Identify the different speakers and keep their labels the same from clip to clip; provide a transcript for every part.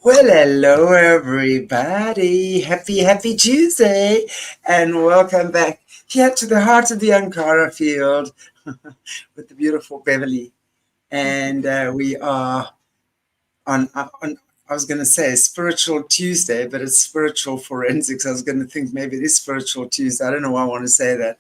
Speaker 1: Well, hello everybody. Happy Tuesday, and welcome back here to the heart of the Ankara field with the beautiful Beverli. And we are on. I was going to say spiritual Tuesday, but it's spiritual forensics. I was going to think maybe it is spiritual Tuesday. I don't know why I want to say that,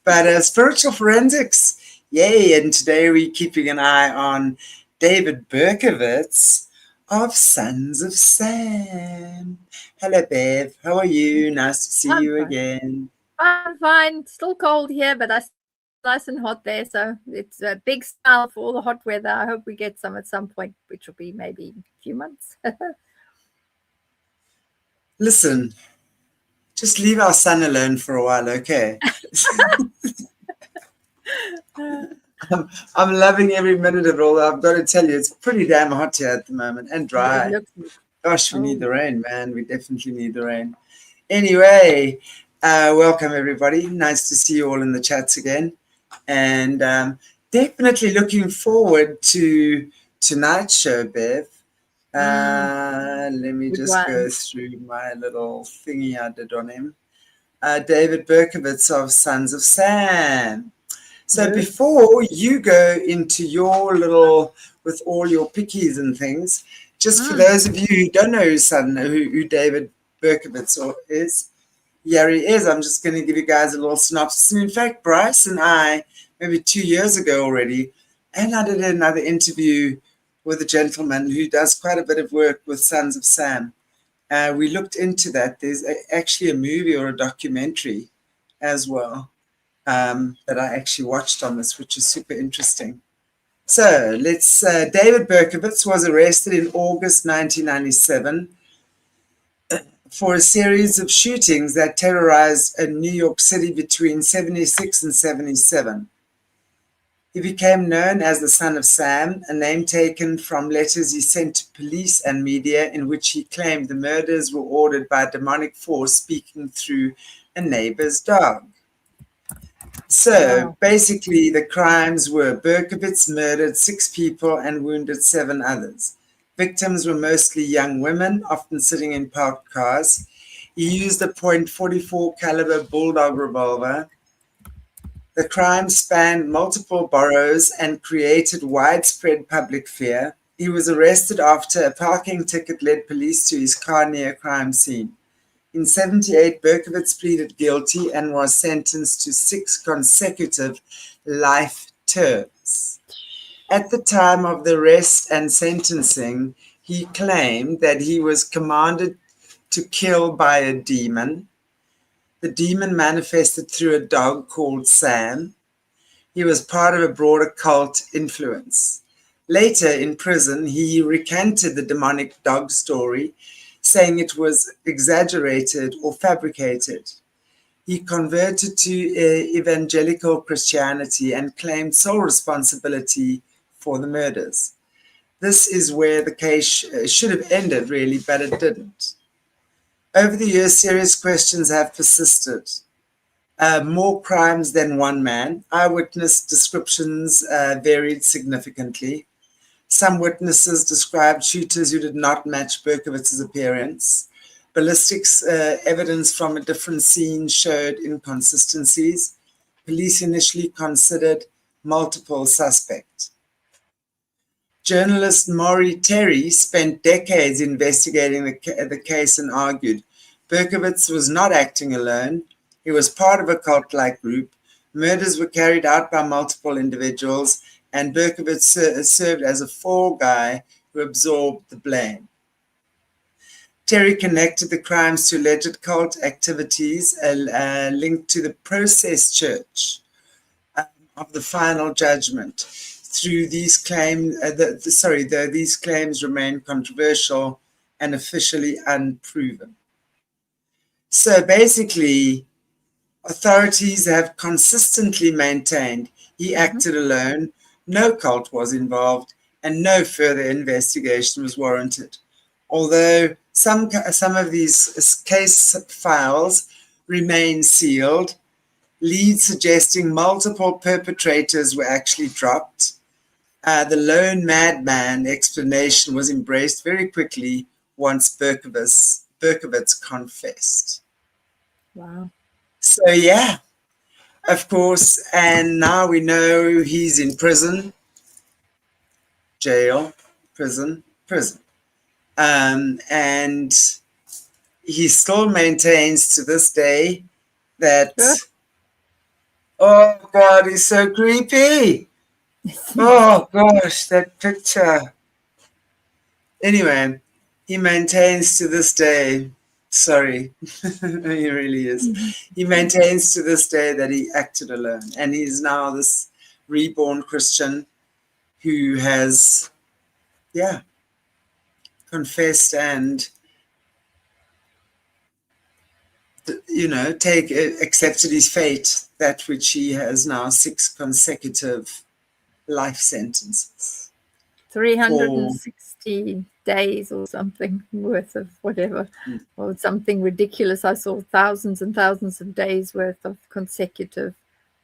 Speaker 1: but spiritual forensics, yay! And today we're keeping an eye on David Berkowitz of Sons of Sam. Hello, Bev. How are you? Nice to see you again.
Speaker 2: I'm fine. Still cold here, but it's nice and hot there. So it's a big smile for all the hot weather. I hope we get some at some point, which will be maybe a few months.
Speaker 1: Listen, just leave our sun alone for a while, okay? I'm loving every minute of it, although I've got to tell you, it's pretty damn hot here at the moment and dry. Gosh, we need the rain, man. We definitely need the rain. Anyway, welcome everybody. Nice to see you all in the chats again. And definitely looking forward to tonight's show, Bev. Let me just go through my little thingy I did on him. David Berkowitz of Sons of Sam. So before you go into your little, with all your pickies and things, just for those of you who don't know who David Berkowitz is, here he is. I'm just going to give you guys a little synopsis. And in fact, Bryce and I, maybe 2 years ago already, and I did another interview with a gentleman who does quite a bit of work with Sons of Sam. We looked into that. There's actually a movie or a documentary as well. That I actually watched on this, which is super interesting. So David Berkowitz was arrested in August 1997 for a series of shootings that terrorized New York City between 76 and 77. He became known as the Son of Sam, a name taken from letters he sent to police and media in which he claimed the murders were ordered by a demonic force speaking through a neighbor's dog. So basically the crimes were Berkowitz murdered 6 people and wounded 7 others. Victims were mostly young women, often sitting in parked cars. He used a .44 caliber bulldog revolver. The crime spanned multiple boroughs and created widespread public fear. He was arrested after a parking ticket led police to his car near a crime scene. In 1978, Berkowitz pleaded guilty and was sentenced to 6 consecutive life terms. At the time of the arrest and sentencing, he claimed that he was commanded to kill by a demon. The demon manifested through a dog called Sam. He was part of a broader cult influence. Later in prison, he recanted the demonic dog story, saying it was exaggerated or fabricated. He converted to evangelical Christianity and claimed sole responsibility for the murders. This is where the case should have ended, really, but it didn't. Over the years, serious questions have persisted. More crimes than one man. Eyewitness descriptions varied significantly. Some witnesses described shooters who did not match Berkowitz's appearance. Ballistics evidence from a different scene showed inconsistencies. Police initially considered multiple suspects. Journalist Maury Terry spent decades investigating the case and argued Berkowitz was not acting alone. He was part of a cult-like group. Murders were carried out by multiple individuals, and Berkowitz served as a fall guy who absorbed the blame. Terry connected the crimes to alleged cult activities linked to the Process Church of the Final Judgment. Through these claims, these claims remain controversial and officially unproven. So basically, authorities have consistently maintained he acted alone, no cult was involved, and no further investigation was warranted. Although some of these case files remain sealed, leads suggesting multiple perpetrators were actually dropped. The lone madman explanation was embraced very quickly, once Berkowitz confessed.
Speaker 2: Wow.
Speaker 1: So yeah, of course, and now we know he's in prison, jail, prison. And he still maintains to this day that, oh God, he's so creepy. Oh gosh, that picture. Anyway, he maintains to this day, sorry, he really is. He maintains to this day that he acted alone. And he's now this reborn Christian who has, confessed and, accepted his fate, that which he has now 6 consecutive life sentences.
Speaker 2: 360 days or something worth of whatever, or something ridiculous. I saw thousands and thousands of days worth of consecutive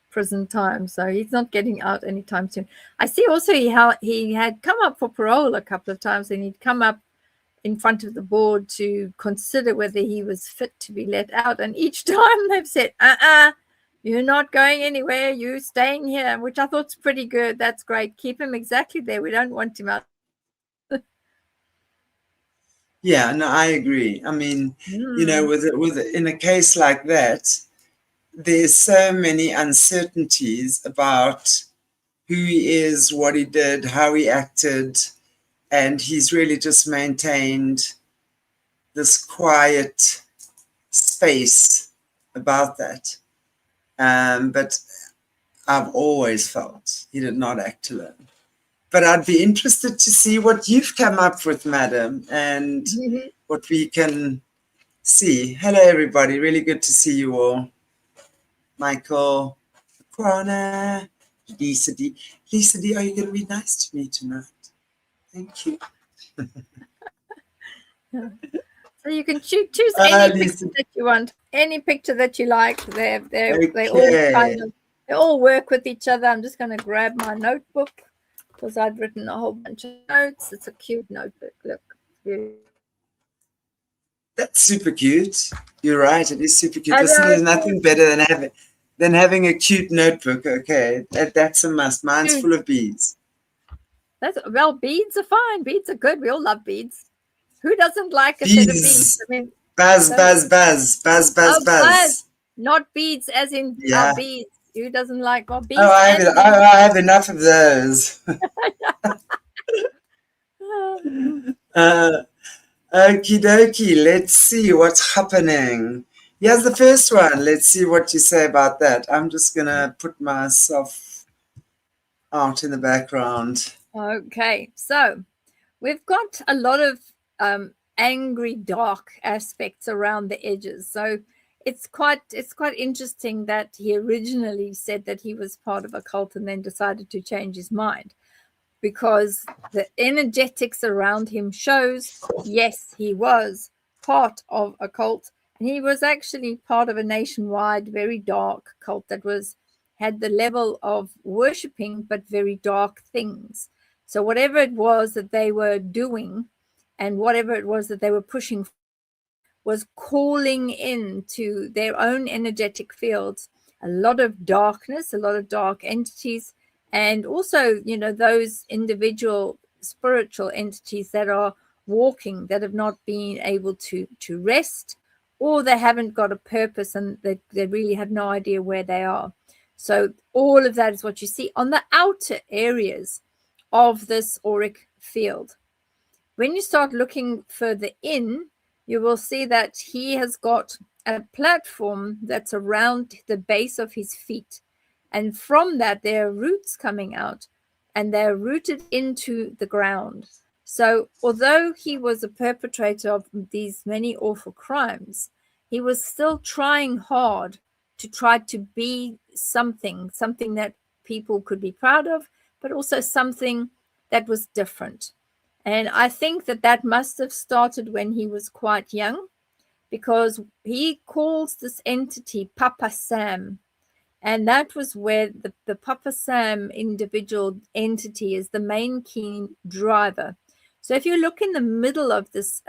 Speaker 2: prison time. So he's not getting out anytime soon. I see also how he had come up for parole a couple of times, and he'd come up in front of the board to consider whether he was fit to be let out. And each time they've said, you're not going anywhere, you're staying here, which I thought's pretty good. That's great. Keep him exactly there. We don't want him out.
Speaker 1: Yeah, no, I agree. I mean, with in a case like that, there's so many uncertainties about who he is, what he did, how he acted, and he's really just maintained this quiet space about that. But I've always felt he did not act alone. But I'd be interested to see what you've come up with, madam, and what we can see. Hello, everybody. Really good to see you all. Michael, Aquana, Lisa D. Lisa D, are you going to be nice to me tonight? Thank you.
Speaker 2: So you can choose any picture that you want, any picture that you like. They all work with each other. I'm just going to grab my notebook because I'd written a whole bunch of notes. It's a cute notebook. Look.
Speaker 1: That's super cute. You're right. It is super cute. Listen, there's nothing better than having a cute notebook. Okay, that's a must. Mine's full of beads.
Speaker 2: Beads are fine. Beads are good. We all love beads. Who doesn't like a set of beads? I mean,
Speaker 1: buzz.
Speaker 2: Not beads as in beads. Who doesn't like beads?
Speaker 1: Oh, I have enough of those. Okie dokie. Let's see what's happening. Here's the first one. Let's see what you say about that. I'm just going to put myself out in the background.
Speaker 2: Okay. So we've got a lot of angry, dark aspects around the edges. So it's quite interesting that he originally said that he was part of a cult and then decided to change his mind, because the energetics around him shows, yes, he was part of a cult, and he was actually part of a nationwide, very dark cult that had the level of worshipping, but very dark things. So whatever it was that they were doing and whatever it was that they were pushing was calling into their own energetic fields a lot of darkness, a lot of dark entities, and also, those individual spiritual entities that are walking, that have not been able to rest, or they haven't got a purpose and they really have no idea where they are. So all of that is what you see on the outer areas of this auric field. When you start looking further in, you will see that he has got a platform that's around the base of his feet. And from that, there are roots coming out, and they're rooted into the ground. So although he was a perpetrator of these many awful crimes, he was still trying hard to try to be something that people could be proud of, but also something that was different. And I think that must have started when he was quite young, because he calls this entity Papa Sam. And that was where the Papa Sam individual entity is the main key driver. So if you look in the middle of this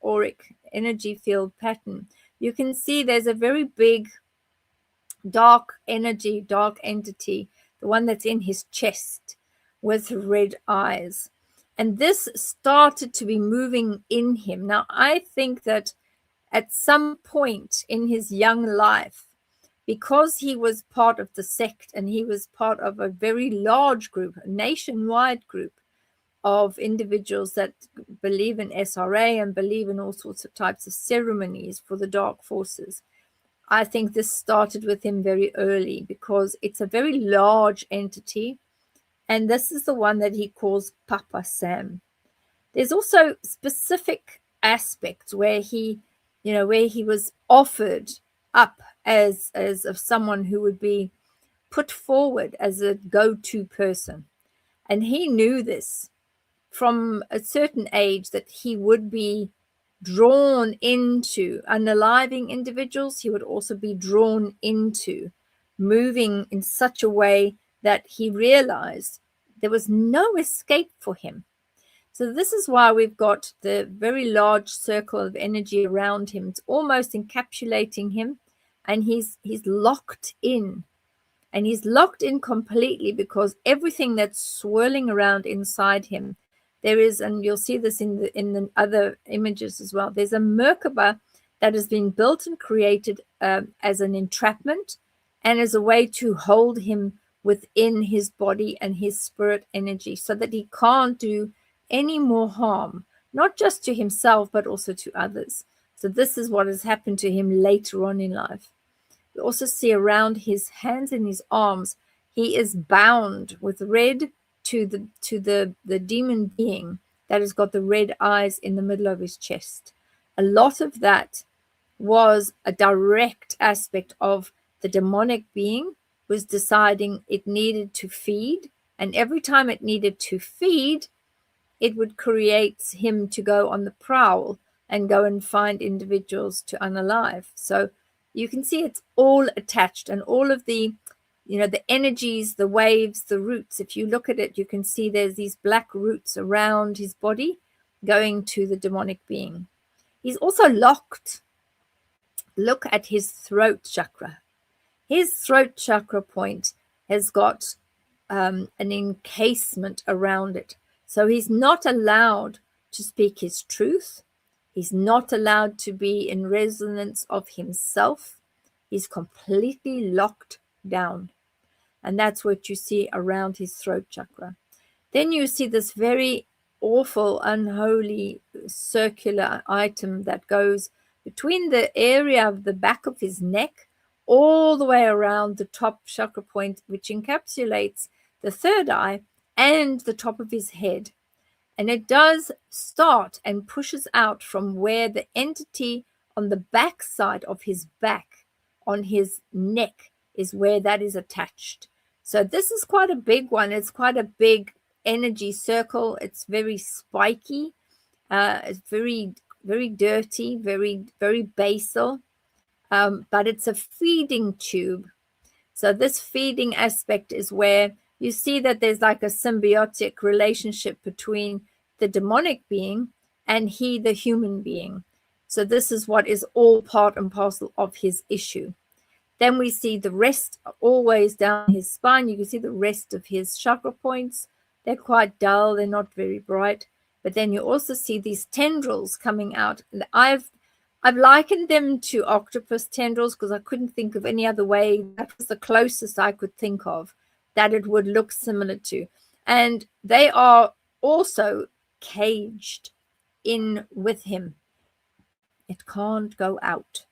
Speaker 2: auric energy field pattern, you can see there's a very big dark energy, dark entity, the one that's in his chest with red eyes. And this started to be moving in him. Now, I think that at some point in his young life, because he was part of the sect and he was part of a very large group, a nationwide group of individuals that believe in SRA and believe in all sorts of types of ceremonies for the dark forces, I think this started with him very early because it's a very large entity. And this is the one that he calls Papa Sam. There's also specific aspects where he was offered up as of someone who would be put forward as a go-to person. And he knew this from a certain age, that he would be drawn into unaliving individuals. He would also be drawn into moving in such a way that he realized there was no escape for him. So this is why we've got the very large circle of energy around him. It's almost encapsulating him, and he's locked in. And he's locked in completely because everything that's swirling around inside him, there is, and you'll see this in the other images as well, there's a Merkaba that has been built and created as an entrapment and as a way to hold him within his body and his spirit energy so that he can't do any more harm, not just to himself, but also to others. So this is what has happened to him later on in life. You also see around his hands and his arms, he is bound with red to the demon being that has got the red eyes in the middle of his chest. A lot of that was a direct aspect of the demonic being was deciding it needed to feed, and every time it needed to feed, it would create him to go on the prowl and go and find individuals to unalive. So you can see it's all attached, and all of the the energies, the waves, the roots, if you look at it, you can see there's these black roots around his body going to the demonic being. He's also locked. Look at his throat chakra. His throat chakra point has got an encasement around it. So he's not allowed to speak his truth. He's not allowed to be in resonance of himself. He's completely locked down. And that's what you see around his throat chakra. Then you see this very awful, unholy circular item that goes between the area of the back of his neck all the way around the top chakra point, which encapsulates the third eye and the top of his head. And it does start and pushes out from where the entity on the back side of his back, on his neck, is where that is attached. So this is quite a big one. It's quite a big energy circle. It's very spiky. It's very, very dirty, very, very basal. But it's a feeding tube. So this feeding aspect is where you see that there's like a symbiotic relationship between the demonic being and he, the human being. So this is what is all part and parcel of his issue. Then we see the rest always down his spine. You can see the rest of his chakra points. They're quite dull. They're not very bright. But then you also see these tendrils coming out. And I've likened them to octopus tendrils because I couldn't think of any other way. That was the closest I could think of that it would look similar to. And they are also caged in with him. It can't go out.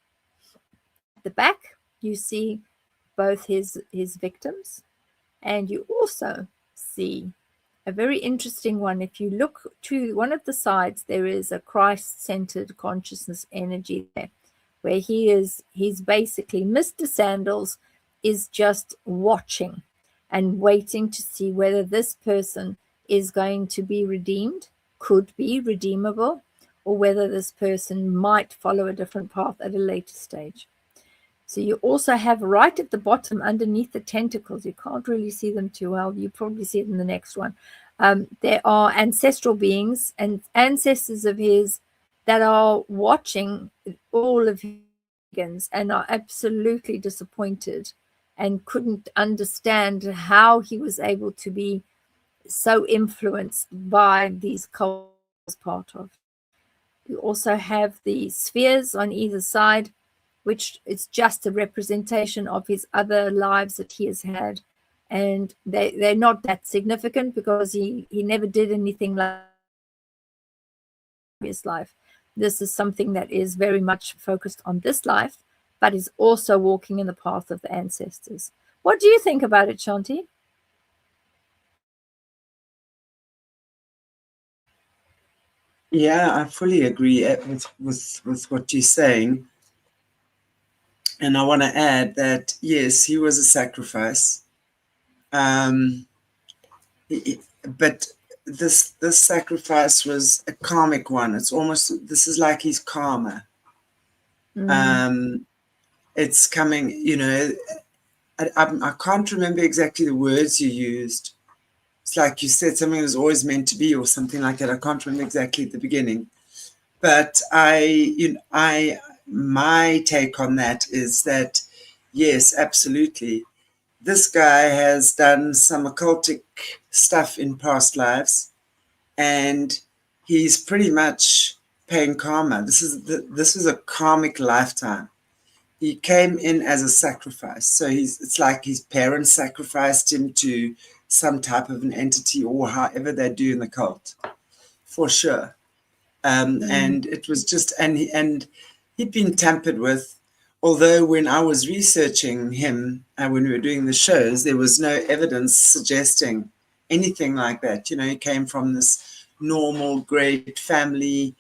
Speaker 2: At the back, you see both his victims, and you also see a very interesting one. If you look to one of the sides, there is a Christ-centered consciousness energy there, where he's basically, Mr. Sandals is just watching and waiting to see whether this person is going to be redeemed, could be redeemable, or whether this person might follow a different path at a later stage. So you also have right at the bottom, underneath the tentacles, you can't really see them too well. You probably see it in the next one. There are ancestral beings and ancestors of his that are watching all of his organs and are absolutely disappointed and couldn't understand how he was able to be so influenced by these cultures he was part of. You also have the spheres on either side, which is just a representation of his other lives that he has had. And they're not that significant because he never did anything like his life. This is something that is very much focused on this life, but is also walking in the path of the ancestors. What do you think about it, Shanti?
Speaker 1: Yeah, I fully agree with what you're saying. And I want to add that, yes, he was a sacrifice. But this sacrifice was a karmic one. It's almost, this is like his karma. It's coming, I can't remember exactly the words you used. It's like you said something was always meant to be or something like that. I can't remember exactly at the beginning. But my take on that is that, yes, absolutely. This guy has done some occultic stuff in past lives, and he's pretty much paying karma. This is a karmic lifetime. He came in as a sacrifice. So it's like his parents sacrificed him to some type of an entity, or however they do in the cult, for sure. And it was just, and he'd been tampered with. Although when I was researching him, when we were doing the shows, there was no evidence suggesting anything like that. He came from this normal, great family,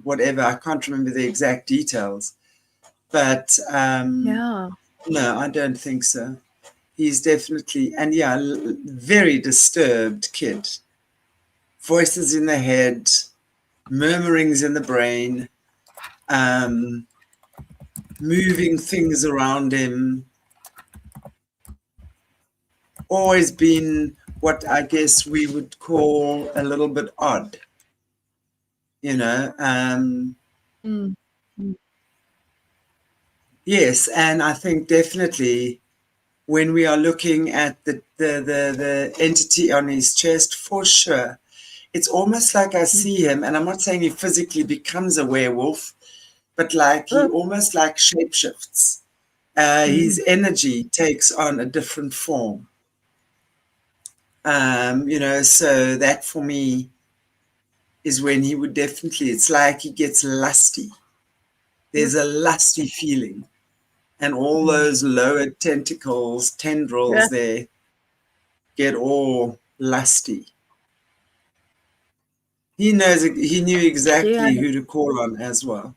Speaker 1: whatever. I can't remember the exact details. But no, I don't think so. He's definitely, and yeah, very disturbed kid. Voices in the head, murmurings in the brain, moving things around him. Always been what I guess we would call a little bit odd, Yes, and I think definitely when we are looking at the entity on his chest, for sure, it's almost like I see him, and I'm not saying he physically becomes a werewolf, but like he almost like shapeshifts. His energy takes on a different form. So that for me is when he would definitely, it's like he gets lusty. There's a lusty feeling. And all those lower tentacles, tendrils there get all lusty. He knew exactly who to call on as well.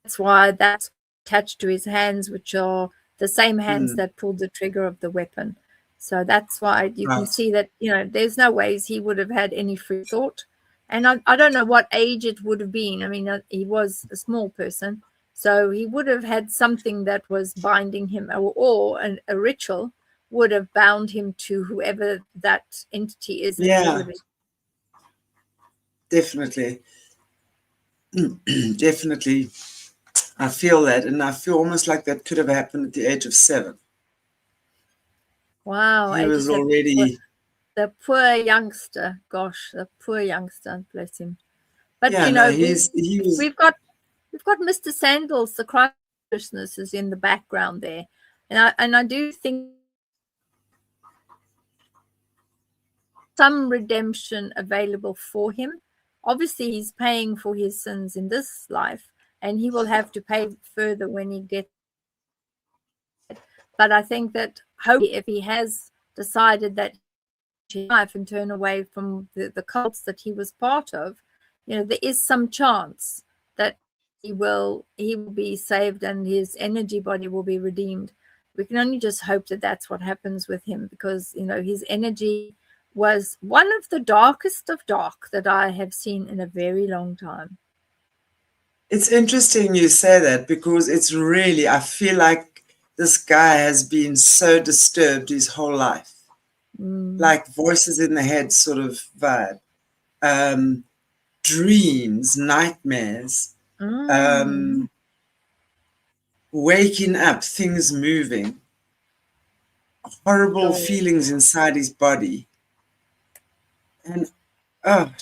Speaker 2: That's why that's attached to his hands, which are the same hands that pulled the trigger of the weapon. So that's why you can see that, there's no ways he would have had any free thought. And I don't know what age it would have been. I mean, he was a small person. So he would have had something that was binding him, or a ritual would have bound him to whoever that entity is.
Speaker 1: Yeah, definitely. Definitely. I feel that. And I feel almost like that could have happened at the age of 7.
Speaker 2: Wow.
Speaker 1: He was already...
Speaker 2: The poor youngster. Gosh, the poor youngster. Bless him. But, we've got Mr. Sandals, the Christ consciousness is in the background there. And I do think some redemption available for him. Obviously, he's paying for his sins in this life, and he will have to pay further when he gets. But I think that hopefully, if he has decided that his life and turn away from the cults that he was part of, there is some chance that he will be saved and his energy body will be redeemed. We can only just hope that that's what happens with him, because his energy was one of the darkest of dark that I have seen in a very long time.
Speaker 1: It's interesting you say that, because it's really, I feel like this guy has been so disturbed his whole life. like voices in the head sort of vibe. Dreams, nightmares, waking up, things moving, horrible feelings inside his body, and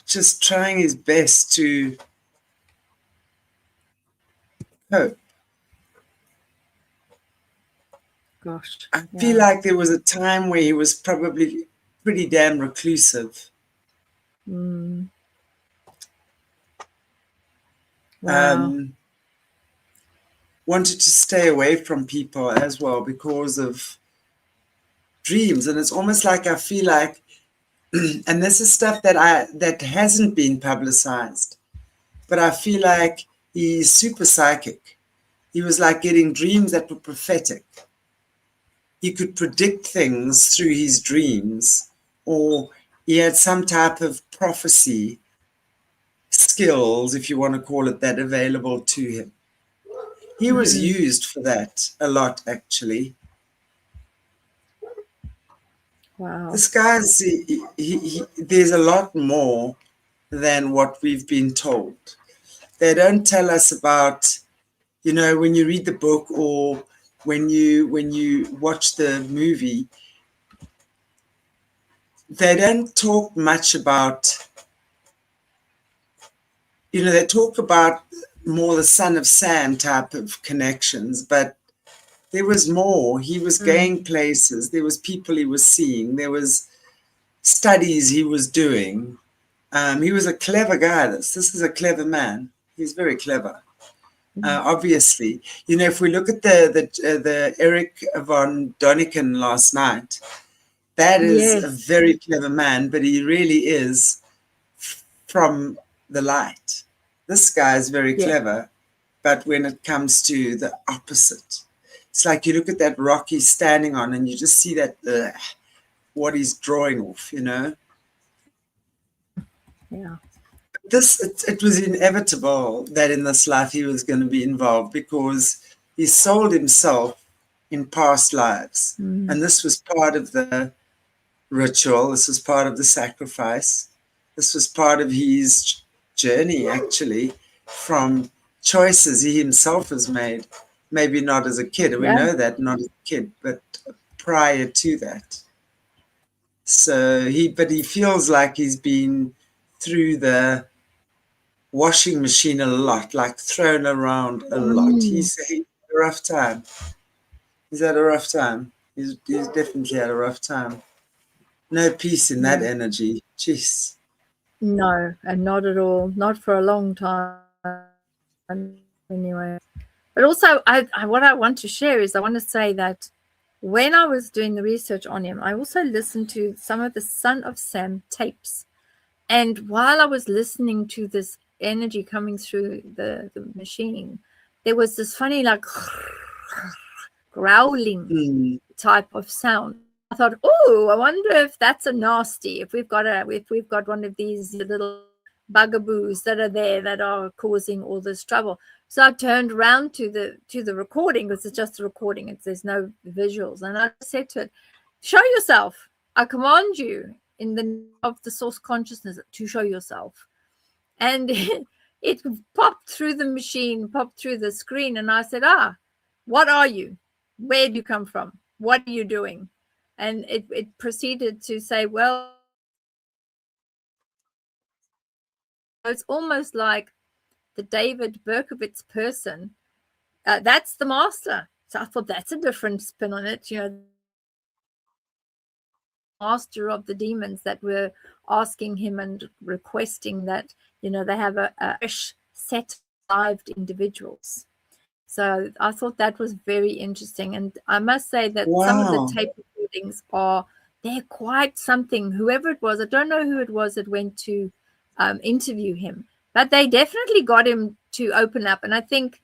Speaker 1: just trying his best to cope.
Speaker 2: Gosh.
Speaker 1: I feel like there was a time where he was probably pretty damn reclusive.
Speaker 2: Wow.
Speaker 1: Wanted to stay away from people as well because of dreams. And it's almost like I feel like, and this is stuff that hasn't been publicized, but I feel like he's super psychic. He was like getting dreams that were prophetic. He could predict things through his dreams, or he had some type of prophecy skills, if you want to call it that, available to him. He was used for that a lot, actually.
Speaker 2: Wow.
Speaker 1: This guy's, there's a lot more than what we've been told. They don't tell us about, when you read the book or when you watch the movie, they don't talk much about, they talk about more the Son of Sam type of connections, but there was more. He was going places. There was people he was seeing. There was studies he was doing. He was a clever guy. This is a clever man. He's very clever. Obviously, if we look at the Eric von Doniken last night, that is a very clever man, but he really is from the light. This guy is very clever, but when it comes to the opposite, it's like you look at that rock he's standing on and you just see that what he's drawing off,
Speaker 2: Yeah.
Speaker 1: It was inevitable that in this life he was going to be involved because he sold himself in past lives. And this was part of the ritual. This was part of the sacrifice. This was part of his journey, actually, from choices he himself has made. Maybe not as a kid. We know that, not as a kid, but prior to that. So he feels like he's been through the washing machine a lot, like thrown around a lot. He's had a rough time. He's had a rough time. He's definitely had a rough time. No peace in that energy. Jeez.
Speaker 2: No, and not at all. Not for a long time anyway. But also, what I want to share is I want to say that when I was doing the research on him, I also listened to some of the Son of Sam tapes. And while I was listening to this energy coming through the machine, there was this funny, like, growling type of sound. I thought, oh, I wonder if that's a nasty, if we've got one of these little bugaboos that are there that are causing all this trouble. So I turned around to the recording, because it's just a recording, there's no visuals, and I said to it, show yourself. I command you in the name of the source consciousness to show yourself. And it popped through the machine, popped through the screen, and I said, what are you? Where do you come from? What are you doing? And it proceeded to say, well, it's almost like the David Berkowitz person. That's the master. So I thought that's a different spin on it. Master of the demons that were asking him and requesting that, they have a fresh set of lived individuals. So I thought that was very interesting. And I must say that some of the tape recordings they're quite something. Whoever it was, I don't know who it was that went to interview him, but they definitely got him to open up. And I think,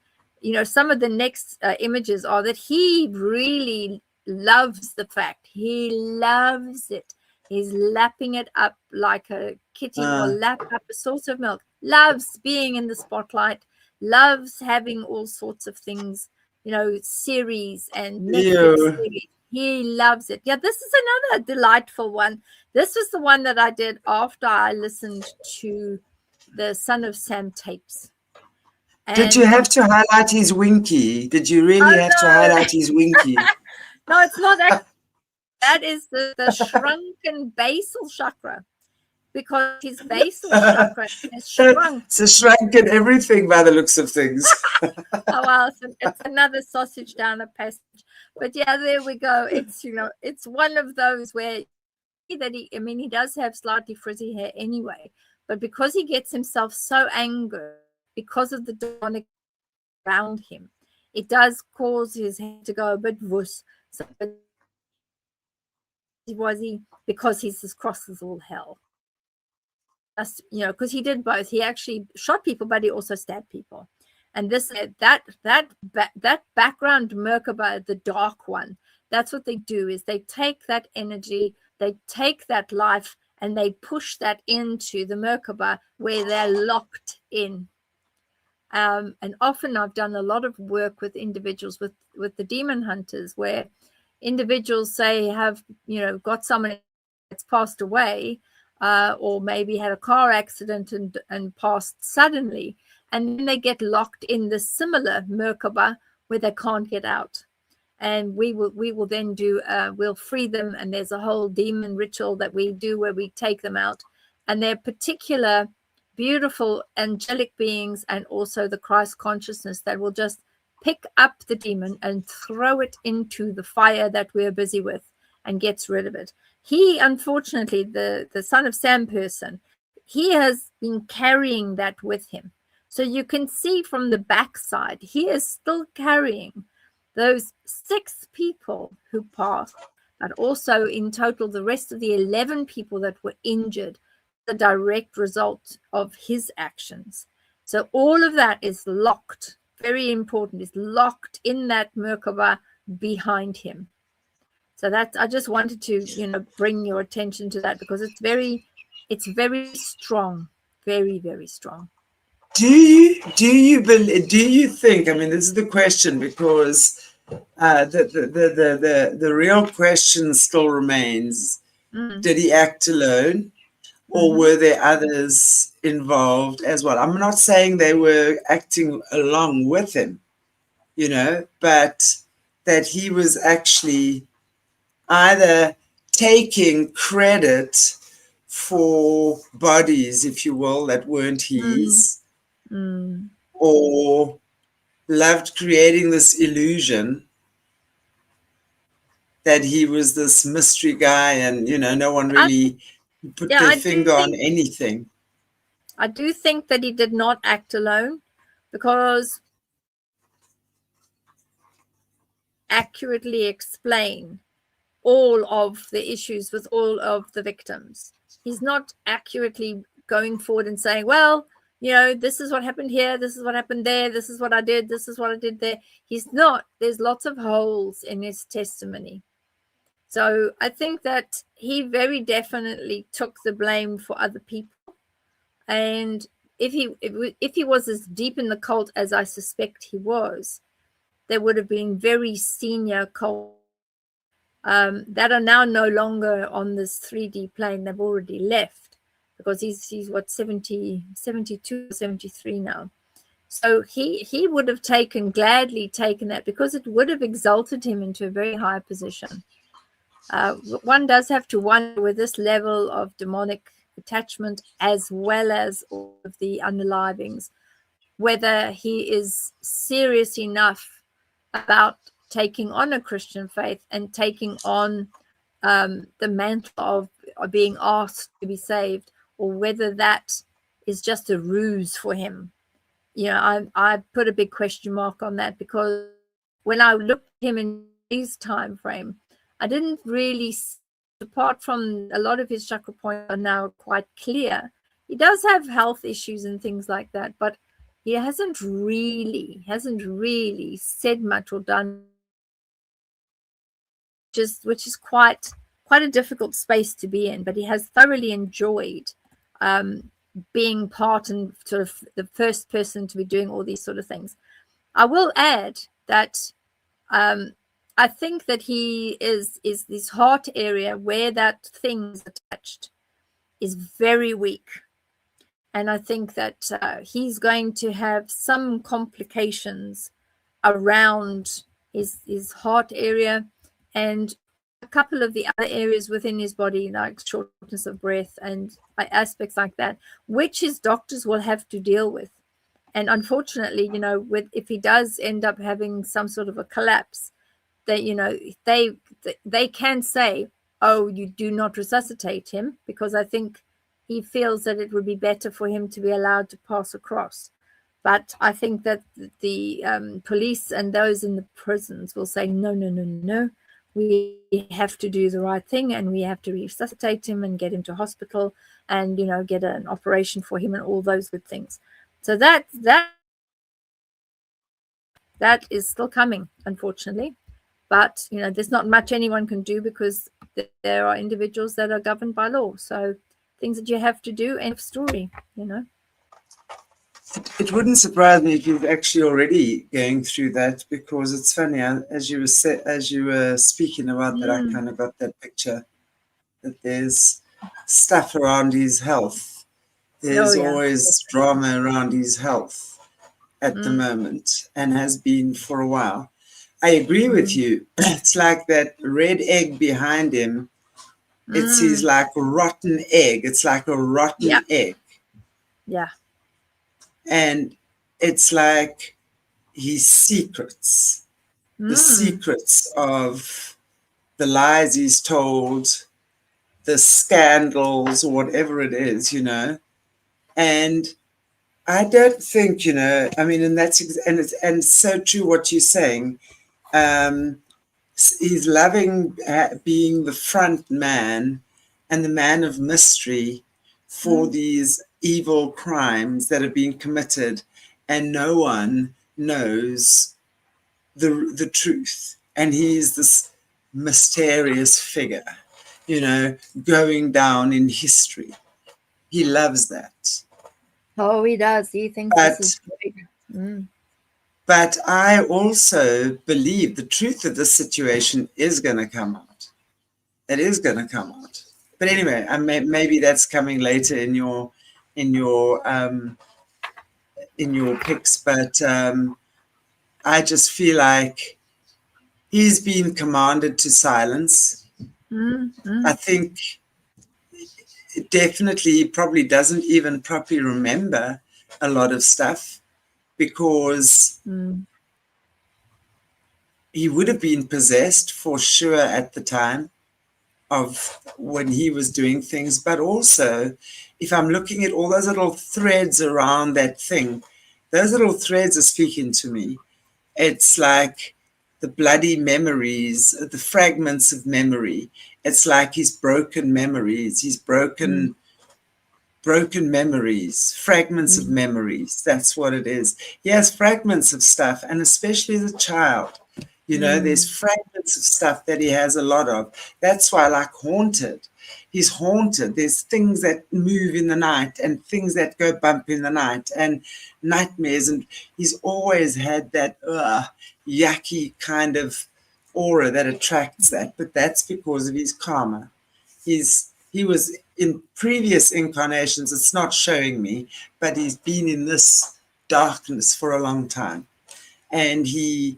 Speaker 2: some of the next images are that he really loves the fact. He loves it. He's lapping it up like a kitty will lap up a source of milk. Loves being in the spotlight. Loves having all sorts of things, series and Netflix series. He loves it. Yeah, this is another delightful one. This was the one that I did after I listened to the Son of Sam tapes.
Speaker 1: Did you have to highlight his winky? Did you really have to highlight his winky?
Speaker 2: No, it's not that. That is the shrunken basal chakra, because his basal chakra has shrunk.
Speaker 1: So shrunken everything by the looks of things.
Speaker 2: Oh, well, it's another sausage down a passage. But yeah, there we go. It's, it's one of those where he does have slightly frizzy hair anyway, but because he gets himself so angry because of the demonic around him, it does cause his hair to go a bit wuss. So because he's as cross as all hell. Just, because he did both. He actually shot people, but he also stabbed people. And that background Merkaba, the dark one, that's what they do, is they take that energy, they take that life, and they push that into the Merkaba where they're locked in. And often I've done a lot of work with individuals with the demon hunters, where individuals say have got someone that's passed away, or maybe had a car accident and passed suddenly, and then they get locked in the similar Merkaba where they can't get out. And we will then do we'll free them, and there's a whole demon ritual that we do where we take them out, and they're particular beautiful angelic beings, and also the Christ consciousness that will just pick up the demon and throw it into the fire that we're busy with and gets rid of it. He, unfortunately, the Son of Sam person, he has been carrying that with him. So you can see from the backside, he is still carrying those 6 people who passed, but also in total, the rest of the 11 people that were injured, the direct result of his actions. So all of that is locked, very important, is locked in that Merkaba behind him. So that I just wanted to, bring your attention to that, because it's very strong, very, very strong.
Speaker 1: Do you think? I mean, this is the question, because the real question still remains: did he act alone, or were there others involved as well? I'm not saying they were acting along with him, but that he was actually either taking credit for bodies, if you will, that weren't his, or loved creating this illusion that he was this mystery guy, and no one really put their finger on anything.
Speaker 2: I do think that he did not act alone, because accurately explain all of the issues with all of the victims. He's not accurately going forward and saying, well, this is what happened here, this is what happened there, this is what I did, this is what I did there. He's not. There's lots of holes in his testimony. So I think that he very definitely took the blame for other people. And if he was as deep in the cult as I suspect he was, there would have been very senior cult that are now no longer on this 3D plane. They've already left, because he's what, 72, 73 now. So he would have gladly taken that, because it would have exalted him into a very high position. One does have to wonder, with this level of demonic attachment as well as all of the unalivings, whether he is serious enough about taking on a Christian faith and taking on the mantle of being asked to be saved, or whether that is just a ruse for him. I put a big question mark on that, because when I looked at him in his time frame, I didn't really, apart from a lot of his chakra points are now quite clear. He does have health issues and things like that, but he hasn't really said much or done, which is quite a difficult space to be in. But he has thoroughly enjoyed being part and sort of the first person to be doing all these sort of things. I will add that I think that he is this heart area where that thing is attached is very weak. And I think that he's going to have some complications around his heart area and a couple of the other areas within his body, like shortness of breath and aspects like that, which his doctors will have to deal with. And unfortunately, if he does end up having some sort of a collapse, that they can say, oh, you do not resuscitate him, because I think he feels that it would be better for him to be allowed to pass across. But I think that the police and those in the prisons will say, no, no, no, no, we have to do the right thing, and we have to resuscitate him and get him to hospital and, get an operation for him and all those good things. So that is still coming, unfortunately. But, there's not much anyone can do, because there are individuals that are governed by law. So things that you have to do, end of story,
Speaker 1: It wouldn't surprise me if you're actually already going through that, because it's funny, as you were speaking about that, I kind of got that picture that there's stuff around his health. There's always drama around his health at the moment, and has been for a while. I agree with you. It's like that red egg behind him. It's his like rotten egg. It's like a rotten egg.
Speaker 2: Yeah.
Speaker 1: And it's like his secrets, the secrets of the lies he's told, the scandals, or whatever it is, And I don't think, I mean, and it's so true what you're saying. He's loving being the front man and the man of mystery for these evil crimes that are being committed, and no one knows the truth. And he's this mysterious figure, going down in history. He loves that.
Speaker 2: Oh, he does. He thinks this is big.
Speaker 1: But I also believe the truth of the situation is going to come out. It is going to come out. But anyway, maybe that's coming later in your picks. But I just feel like he's been commanded to silence. I think definitely he probably doesn't even properly remember a lot of stuff, because he would have been possessed for sure at the time of when he was doing things. But also, if I'm looking at all those little threads around that thing, those little threads are speaking to me. It's like the bloody memories, the fragments of memory. It's like his broken memories, his broken memories, fragments of memories. That's what it is. He has fragments of stuff, and especially as a child, there's fragments of stuff that he has a lot of. That's why, like Haunted, he's haunted. There's things that move in the night and things that go bump in the night and nightmares. And he's always had that yucky kind of aura that attracts that. But that's because of his karma. He was in previous incarnations, it's not showing me, but he's been in this darkness for a long time. And he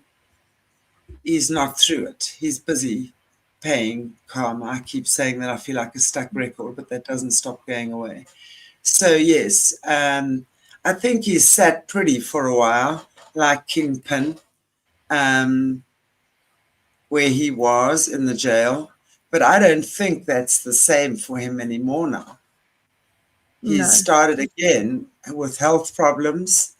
Speaker 1: is not through it. He's busy paying karma. I keep saying that I feel like a stuck record, but that doesn't stop going away. So yes, I think he's sat pretty for a while, like Kingpin, where he was in the jail. But I don't think that's the same for him anymore now. He's started again with health problems.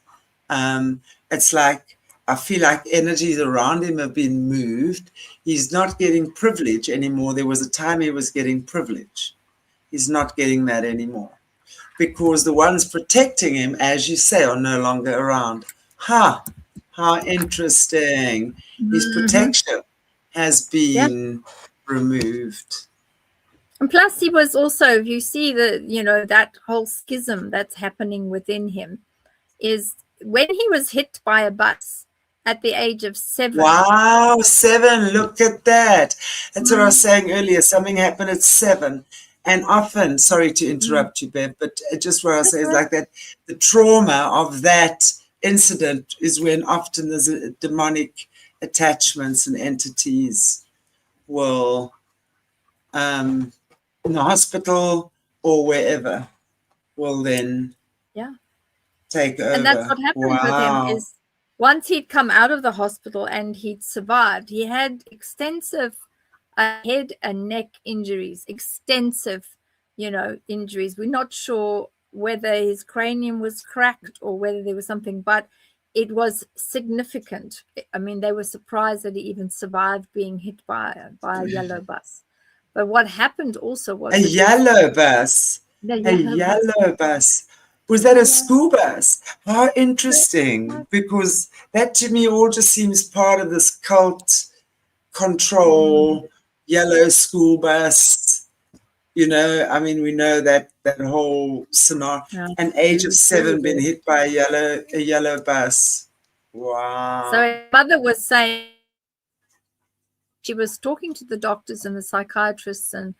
Speaker 1: It's like, I feel like energies around him have been moved. He's not getting privilege anymore. There was a time he was getting privilege. He's not getting that anymore, because the ones protecting him, as you say, are no longer around. How interesting. His protection has been removed.
Speaker 2: And plus, he was also, you see that whole schism that's happening within him is when he was hit by a bus at the age of 7.
Speaker 1: Wow, 7. Look at that. That's what I was saying earlier. Something happened at 7. And often, sorry to interrupt you, Bev, but just what I say is like that, the trauma of that incident is when often there's a demonic attachments and entities will, in the hospital or wherever, will then take over.
Speaker 2: And that's what happened with him is once he'd come out of the hospital and he'd survived, he had extensive head and neck injuries, extensive, injuries. We're not sure whether his cranium was cracked or whether there was something, but it was significant. I mean, they were surprised that he even survived being hit by a yellow bus. But what happened also was
Speaker 1: a yellow bus. A yellow bus. Was that a school bus? How interesting, because that to me all just seems part of this cult control, yellow school bus. I mean, we know that whole scenario. An age of 7 being hit by a yellow bus. Wow.
Speaker 2: So his mother was saying, she was talking to the doctors and the psychiatrists, and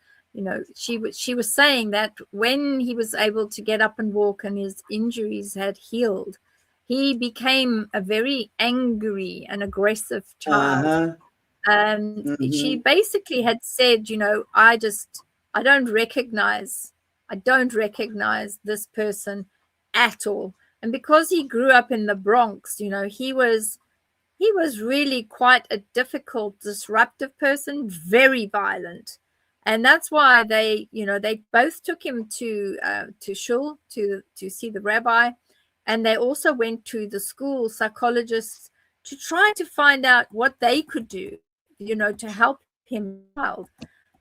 Speaker 2: she was saying that when he was able to get up and walk and his injuries had healed, he became a very angry and aggressive child. She basically had said, I don't recognize this person at all. And because he grew up in the Bronx, he was really quite a difficult, disruptive person, very violent. And that's why they both took him to shul to see the rabbi, and they also went to the school psychologists to try to find out what they could do, to help him out,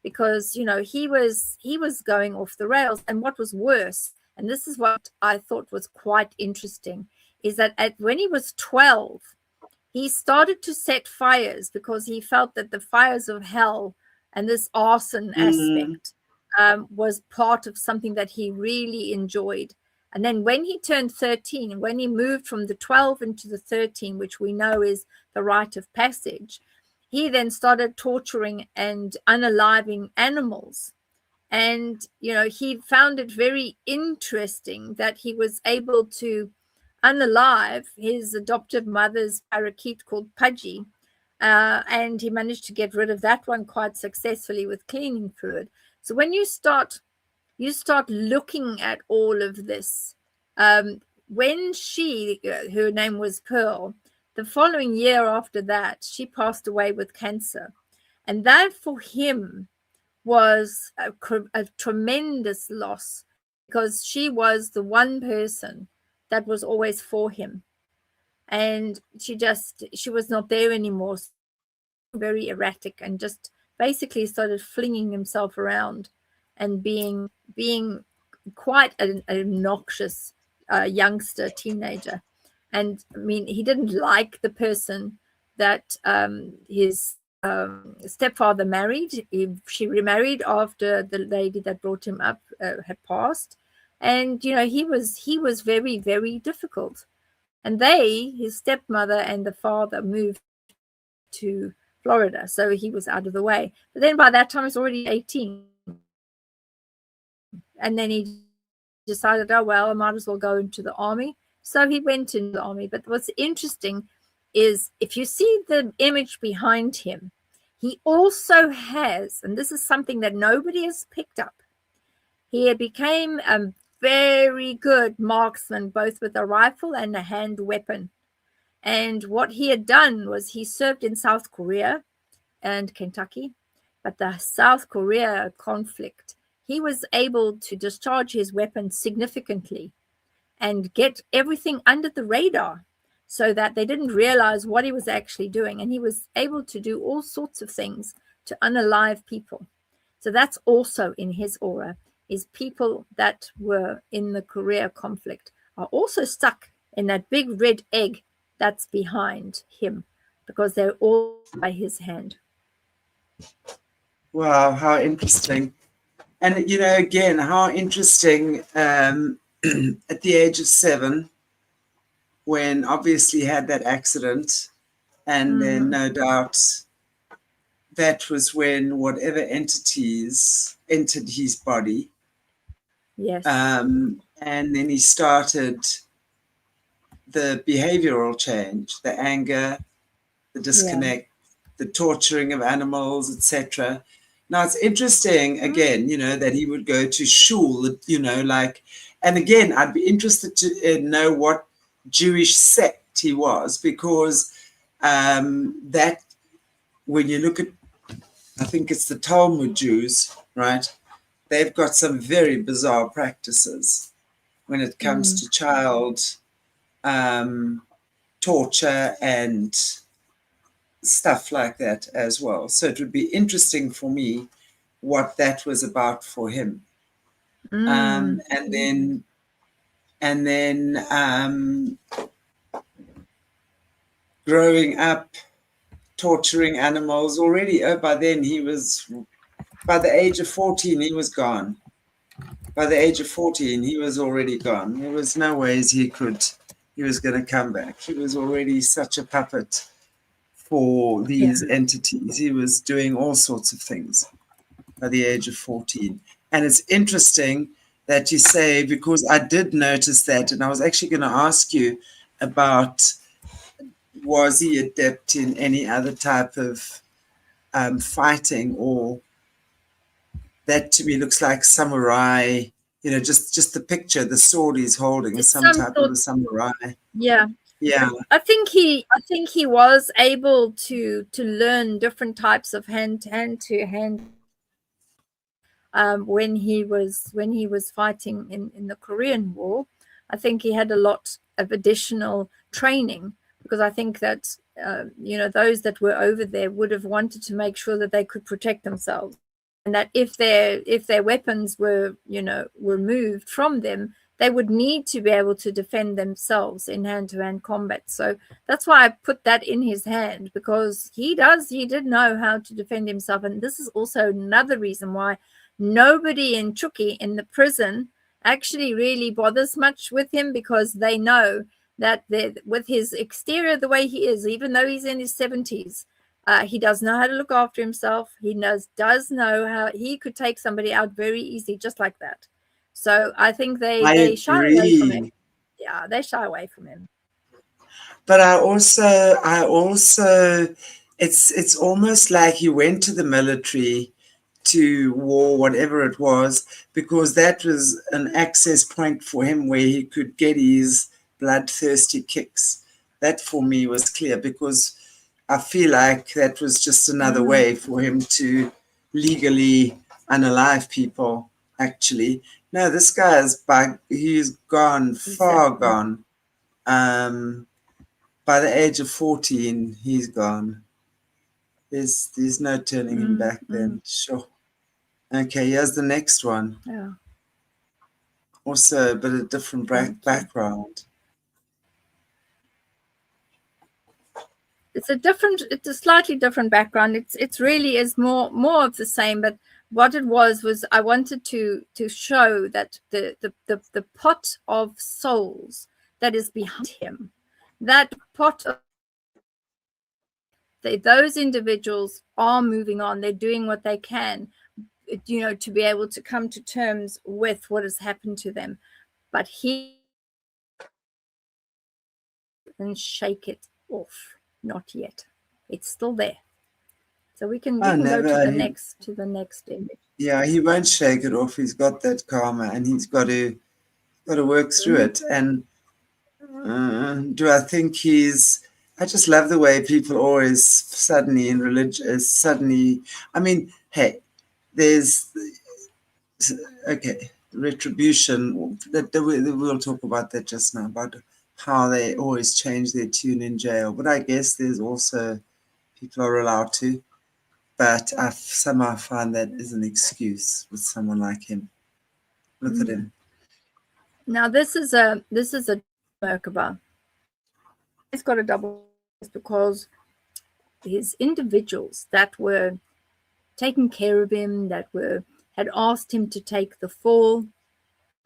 Speaker 2: because he was going off the rails. And what was worse, and this is what I thought was quite interesting, is that when he was 12, he started to set fires because he felt that the fires of hell and this arson aspect was part of something that he really enjoyed. And then when he turned 13, when he moved from the 12 into the 13, which we know is the rite of passage, he then started torturing and unaliving animals. And, he found it very interesting that he was able to unalive his adoptive mother's parakeet called Pudgy. And he managed to get rid of that one quite successfully with cleaning fluid. So when you start looking at all of this, when her name was Pearl, the following year after that, she passed away with cancer. And that for him was a tremendous loss, because she was the one person that was always for him. And she was not there anymore. Very erratic, and just basically started flinging himself around and being quite an obnoxious youngster, teenager. And I mean, he didn't like the person that his stepfather married. She remarried after the lady that brought him up had passed. And he was very, very difficult. And his stepmother and the father, moved to Florida, so he was out of the way. But then by that time, he was already 18. And then he decided, oh, well, I might as well go into the army. So he went into the army. But what's interesting is, if you see the image behind him, he also has, and this is something that nobody has picked up, he became a very good marksman, both with a rifle and a hand weapon. And what he had done was he served in South Korea and Kentucky. But the South Korea conflict, he was able to discharge his weapon significantly and get everything under the radar so that they didn't realize what he was actually doing. And he was able to do all sorts of things to unalive people. So that's also in his aura, is people that were in the Korea conflict are also stuck in that big red egg that's behind him, because they're all by his hand.
Speaker 1: Wow, how interesting. And, again, how interesting at the age of 7, when obviously he had that accident, And then no doubt that was when whatever entities entered his body.
Speaker 2: Yes.
Speaker 1: And then he started the behavioral change, the anger, the disconnect, the torturing of animals, etc. Now it's interesting again, that he would go to shul, and again, I'd be interested to know what Jewish sect he was, because that when you look at, I think it's the Talmud Jews, right? They've got some very bizarre practices when it comes to child torture and stuff like that as well. So it would be interesting for me what that was about for him. And then growing up, torturing animals already. By then by the age of 14, he was gone. By the age of 14, he was already gone. There was no ways he was going to come back. He was already such a puppet for these entities. He was doing all sorts of things by the age of 14. And it's interesting that you say, because I did notice that, and I was actually going to ask you about, was he adept in any other type of fighting, or that to me looks like samurai, just the picture, the sword he's holding is some type of a samurai.
Speaker 2: Yeah. I think he was able to learn different types of hand to hand when he was fighting in the Korean War. I think he had a lot of additional training, because I think that those that were over there would have wanted to make sure that they could protect themselves, and that if their weapons were moved from them, they would need to be able to defend themselves in hand-to-hand combat. So that's why I put that in his hand, because he did know how to defend himself. And this is also another reason why nobody in Chucky, in the prison, actually really bothers much with him, because they know that with his exterior the way he is, even though he's in his 70s, he does know how to look after himself. He does know how he could take somebody out very easy, just like that. So I think they shy away from him. Yeah, they shy away from him.
Speaker 1: But I also, it's almost like he went to the military, to war, whatever it was, because that was an access point for him where he could get his bloodthirsty kicks. That for me was clear, because I feel like that was just another way for him to legally unalive people, actually. No, this guy he's gone, far gone. By the age of 14, he's gone. There's no turning him back then. Sure. Okay, here's the next one.
Speaker 2: Yeah.
Speaker 1: Also a bit of different background.
Speaker 2: It's a slightly different background. It's really is more of the same, but what it was I wanted to show that the pot of souls that is behind him, that pot of those individuals are moving on. They're doing what they can, to be able to come to terms with what has happened to them. But he and shake it off. Not yet. It's still there. So we can go to the next image.
Speaker 1: Yeah, he won't shake it off. He's got that karma, and he's got to work through it. And do I think I just love the way people always suddenly in religion, I mean, hey, there's, okay, retribution, we'll talk about that just now, about how they always change their tune in jail. But I guess there's also, people are allowed to, but I somehow find that is an excuse with someone like him. Look at him.
Speaker 2: Now this is a Merkaba. He's got a double because his individuals that were taking care of him, that had asked him to take the fall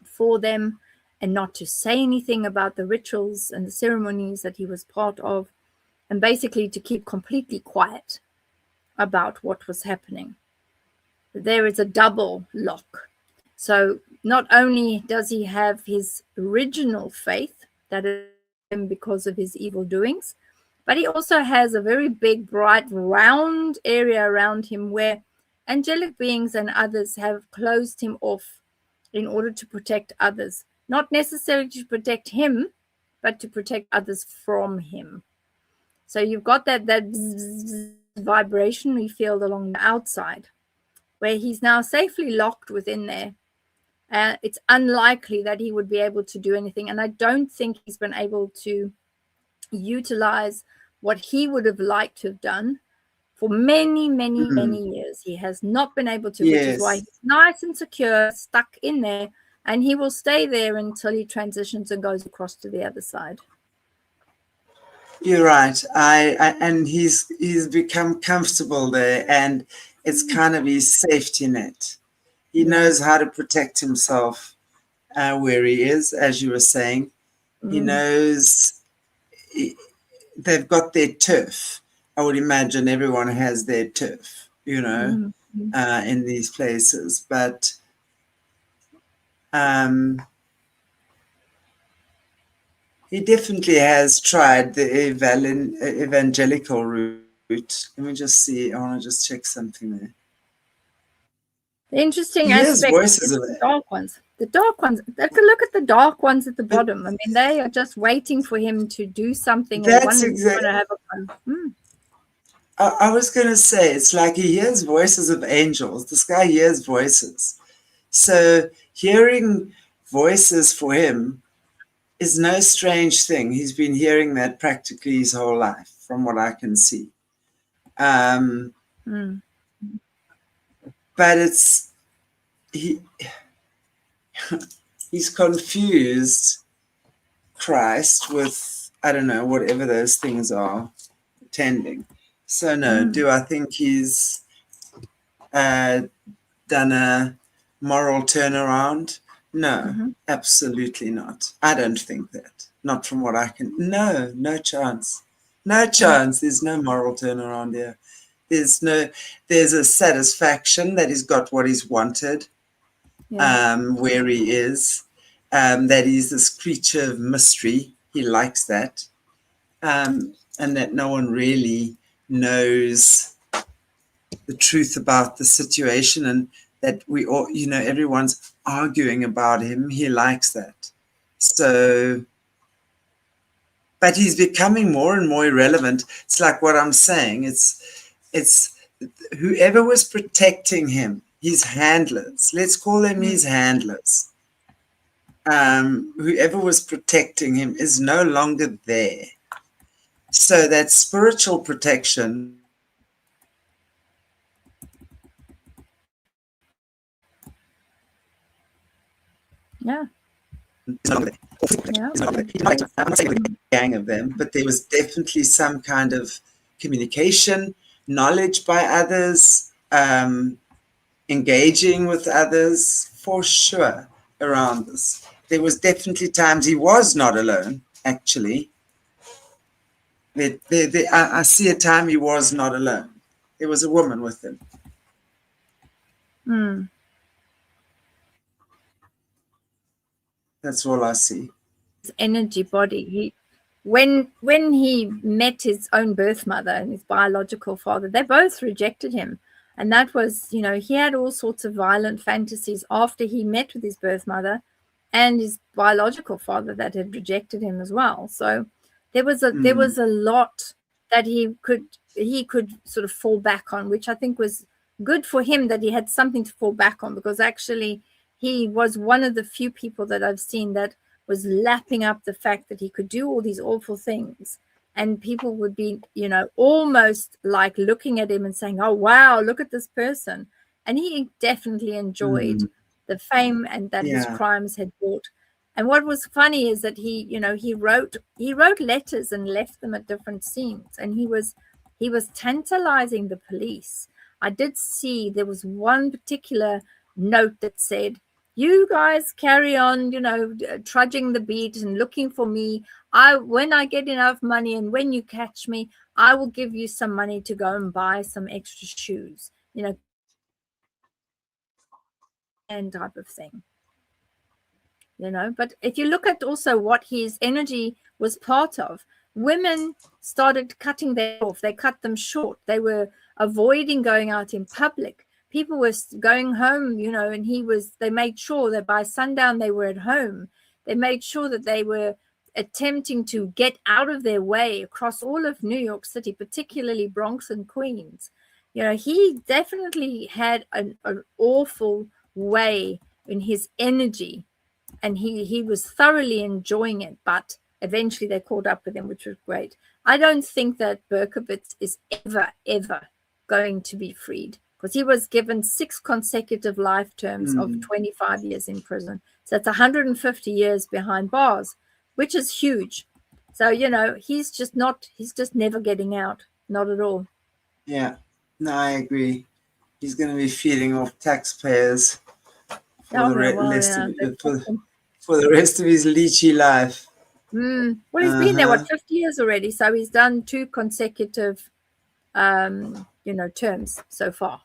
Speaker 2: for them and not to say anything about the rituals and the ceremonies that he was part of, and basically to keep completely quiet about what was happening. There is a double lock. So not only does he have his original faith that is him because of his evil doings, but he also has a very big, bright, round area around him where angelic beings and others have closed him off in order to protect others. Not necessarily to protect him, but to protect others from him. So you've got that vibrationary field along the outside, where he's now safely locked within there. It's unlikely that he would be able to do anything. And I don't think he's been able to utilize what he would have liked to have done for many, many years. He has not been able to, which is why he's nice and secure, stuck in there. And he will stay there until he transitions and goes across to the other side.
Speaker 1: You're right. And he's become comfortable there, and it's kind of his safety net. He knows how to protect himself where he is, as you were saying. He knows they've got their turf. I would imagine everyone has their turf, in these places. But he definitely has tried the evangelical route. Let me just see. I want to just check something there.
Speaker 2: The interesting aspect is the dark ones. The dark ones. Look at the dark ones at the bottom. I mean, they are just waiting for him to do something.
Speaker 1: That's exactly. I was going to say, it's like he hears voices of angels. This guy hears voices. So hearing voices for him is no strange thing. He's been hearing that practically his whole life, from what I can see. But he's confused Christ with, I don't know, whatever those things are, attending. So no, do I think he's done a moral turnaround? No, absolutely not. I don't think that. Not from what I can. No chance. No chance. There's no moral turnaround there. There's a satisfaction that he's got what he's wanted, where he is, that he's this creature of mystery. He likes that, and that no one really knows the truth about the situation, and that we all, everyone's arguing about him. He likes that. So, but he's becoming more and more irrelevant. It's like what I'm saying. It's whoever was protecting him, his handlers, let's call them his handlers. Whoever was protecting him is no longer there. So that spiritual protection I'm not saying a gang of them, but there was definitely some kind of communication, knowledge by others, engaging with others, for sure, around this. There was definitely times he was not alone, actually. I see a time he was not alone. There was a woman with him. That's all I see.
Speaker 2: His energy body. When he met his own birth mother and his biological father, they both rejected him. And that was, he had all sorts of violent fantasies after he met with his birth mother and his biological father that had rejected him as well. So there was a lot that he could sort of fall back on, which I think was good for him, that he had something to fall back on, because actually he was one of the few people that I've seen that was lapping up the fact that he could do all these awful things, and people would be, almost like looking at him and saying, oh, wow, look at this person. And he definitely enjoyed the fame and that his crimes had brought. And what was funny is that he wrote letters and left them at different scenes, and he was tantalizing the police. I did see there was one particular note that said, You guys carry on, trudging the beat and looking for me. When I get enough money and when you catch me, I will give you some money to go and buy some extra shoes, and type of thing. But if you look at also what his energy was part of, women started cutting them off. They cut them short. They were avoiding going out in public. People were going home, and they made sure that by sundown they were at home. They made sure that they were attempting to get out of their way across all of New York City, particularly Bronx and Queens. He definitely had an awful way in his energy, and he was thoroughly enjoying it, but eventually they caught up with him, which was great. I don't think that Berkowitz is ever going to be freed, because he was given 6 consecutive life terms of 25 years in prison. So that's 150 years behind bars, which is huge. So, he's just never getting out. Not at all.
Speaker 1: Yeah, no, I agree. He's going to be feeding off taxpayers for the rest of his leechy life.
Speaker 2: Well, he's been there 50 years already, so he's done 2 consecutive terms so far.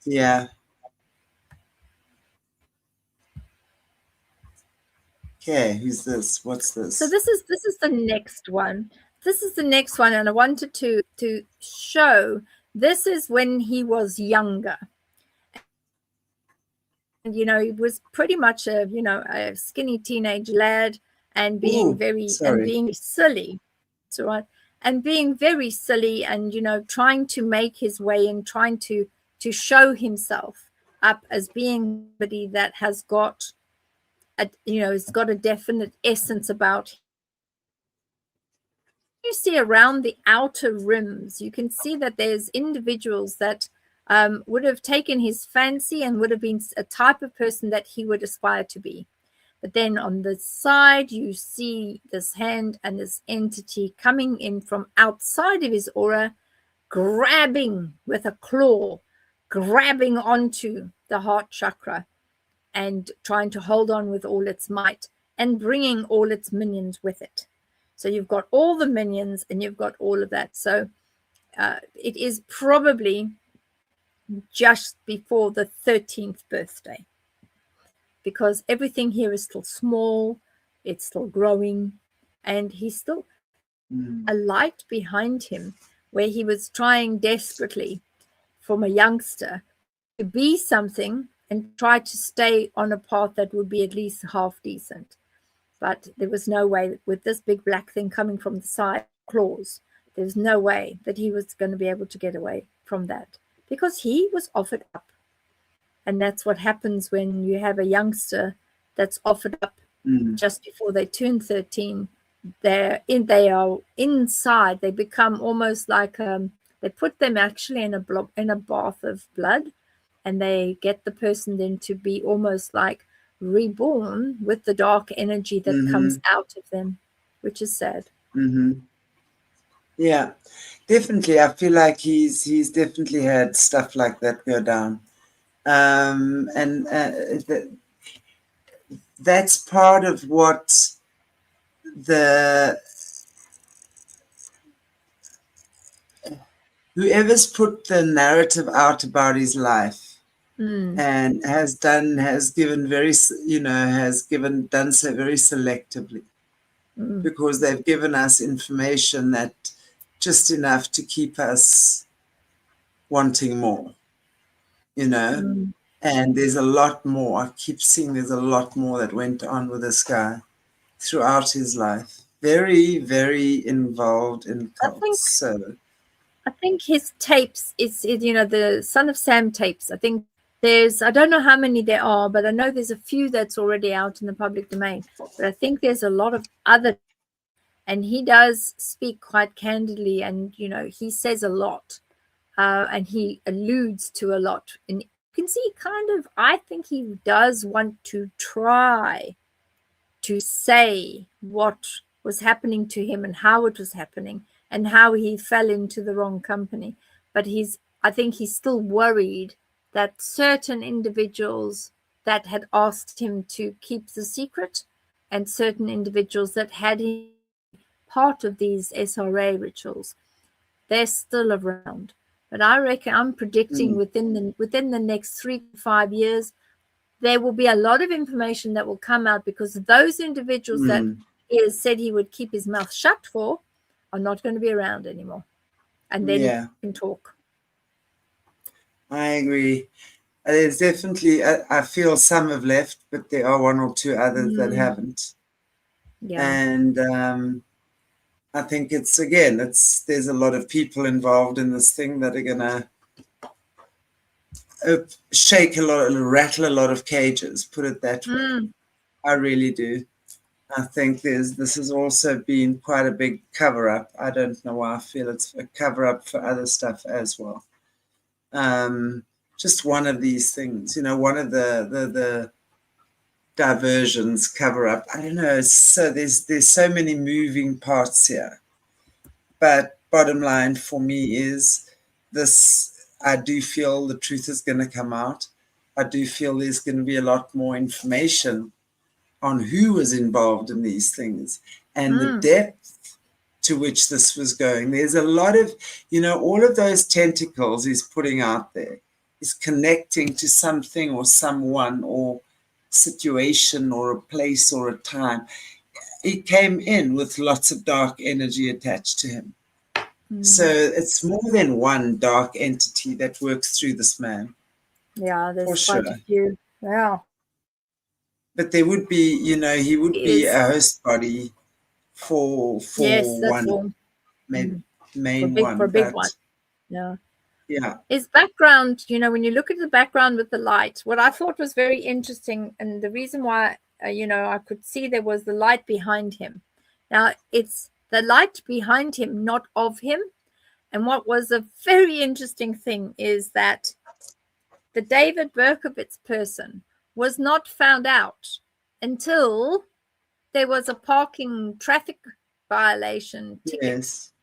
Speaker 1: Yeah. Okay, who's this? What's this?
Speaker 2: So this is the next one. This is the next one, and I wanted to show, this is when he was younger. And he was pretty much a skinny teenage lad, and being being silly. That's all right. And being very silly, and trying to make his way and trying to show himself up as being somebody that has got has got a definite essence about him. You see around the outer rims, you can see that there's individuals that would have taken his fancy and would have been a type of person that he would aspire to be. But then on the side, you see this hand and this entity coming in from outside of his aura, grabbing with a claw, grabbing onto the heart chakra and trying to hold on with all its might and bringing all its minions with it. So you've got all the minions and you've got all of that. So it is probably just before the 13th birthday, because everything here is still small, it's still growing, and he's still a light behind him where he was trying desperately from a youngster to be something and try to stay on a path that would be at least half decent. But there was no way, with this big black thing coming from the side, claws, there's no way that he was going to be able to get away from that, because he was offered up. And that's what happens when you have a youngster that's offered up just before they turn 13. They are inside. They become almost like they put them actually in a bath of blood, and they get the person then to be almost like reborn with the dark energy that comes out of them, which is sad.
Speaker 1: Yeah, definitely. I feel like he's definitely had stuff like that go down. And that's part of what whoever's put the narrative out about his life and has done so very selectively, because they've given us information that just enough to keep us wanting more, and there's a lot more. I keep seeing there's a lot more that went on with this guy throughout his life. Very, very involved in cults.
Speaker 2: I think his tapes, it's the Son of Sam tapes. I think I don't know how many there are, but I know there's a few that's already out in the public domain. But I think there's a lot of other, and he does speak quite candidly, and he says a lot, and he alludes to a lot. And you can see I think he does want to try to say what was happening to him and how it was happening and how he fell into the wrong company. But I think he's still worried that certain individuals that had asked him to keep the secret, and certain individuals that had him part of these SRA rituals. They're still around. But I reckon I'm predicting within the next 3 to 5 years, there will be a lot of information that will come out, because those individuals that he has said he would keep his mouth shut for are not going to be around anymore. And then he can talk.
Speaker 1: I agree. There's definitely, I feel some have left, but there are one or two others that haven't.
Speaker 2: Yeah.
Speaker 1: And I think there's a lot of people involved in this thing that are going to shake a lot, rattle a lot of cages, put it that way. I really do. I think this has also been quite a big cover-up. I don't know why I feel it's a cover-up for other stuff as well. Just one of these things, one of the diversions, cover-up. I don't know. So there's so many moving parts here. But bottom line for me is this: I do feel the truth is going to come out. I do feel there's going to be a lot more information on who was involved in these things and the depth to which this was going. There's a lot of, all of those tentacles he's putting out there is connecting to something or someone or situation or a place or a time. He came in with lots of dark energy attached to him. So it's more than one dark entity that works through this man.
Speaker 2: Yeah, there's quite a few. Yeah.
Speaker 1: But there would be, he would be a host body for one, maybe main one.
Speaker 2: For a big one. Yeah.
Speaker 1: Yeah.
Speaker 2: His background, when you look at the background with the light, what I thought was very interesting, and the reason why, I could see there was the light behind him. Now, it's the light behind him, not of him. And what was a very interesting thing is that the David Berkowitz person was not found out until there was a parking traffic violation ticket.
Speaker 1: Yes.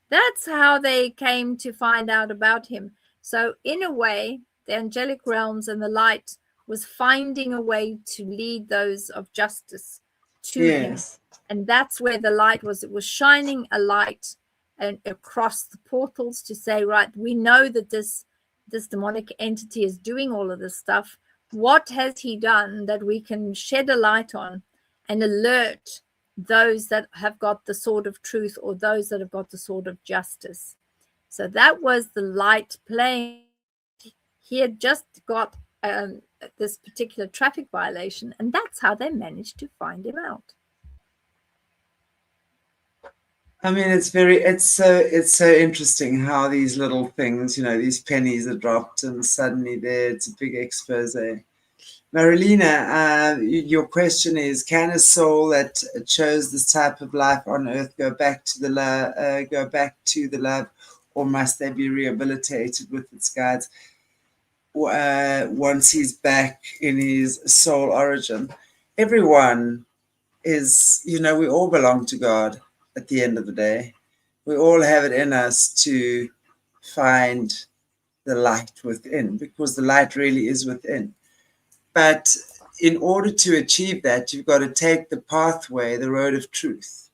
Speaker 2: That's how they came to find out about him. So in a way, the angelic realms and the light was finding a way to lead those of justice to him. And that's where the light was. It was shining a light and across the portals to say, right, we know that this demonic entity is doing all of this stuff. What has he done that we can shed a light on and alert those that have got the sword of truth or those that have got the sword of justice? So that was the light playing. He had just got this particular traffic violation, and that's how they managed to find him out.
Speaker 1: I mean, it's so interesting how these little things, these pennies are dropped and suddenly it's a big expose. Marilena, your question is: can a soul that chose this type of life on earth go back to the love, or must they be rehabilitated with its guides once he's back in his soul origin? Everyone is, we all belong to God. At the end of the day, we all have it in us to find the light within, because the light really is within. But in order to achieve that, you've got to take the pathway, the road of truth.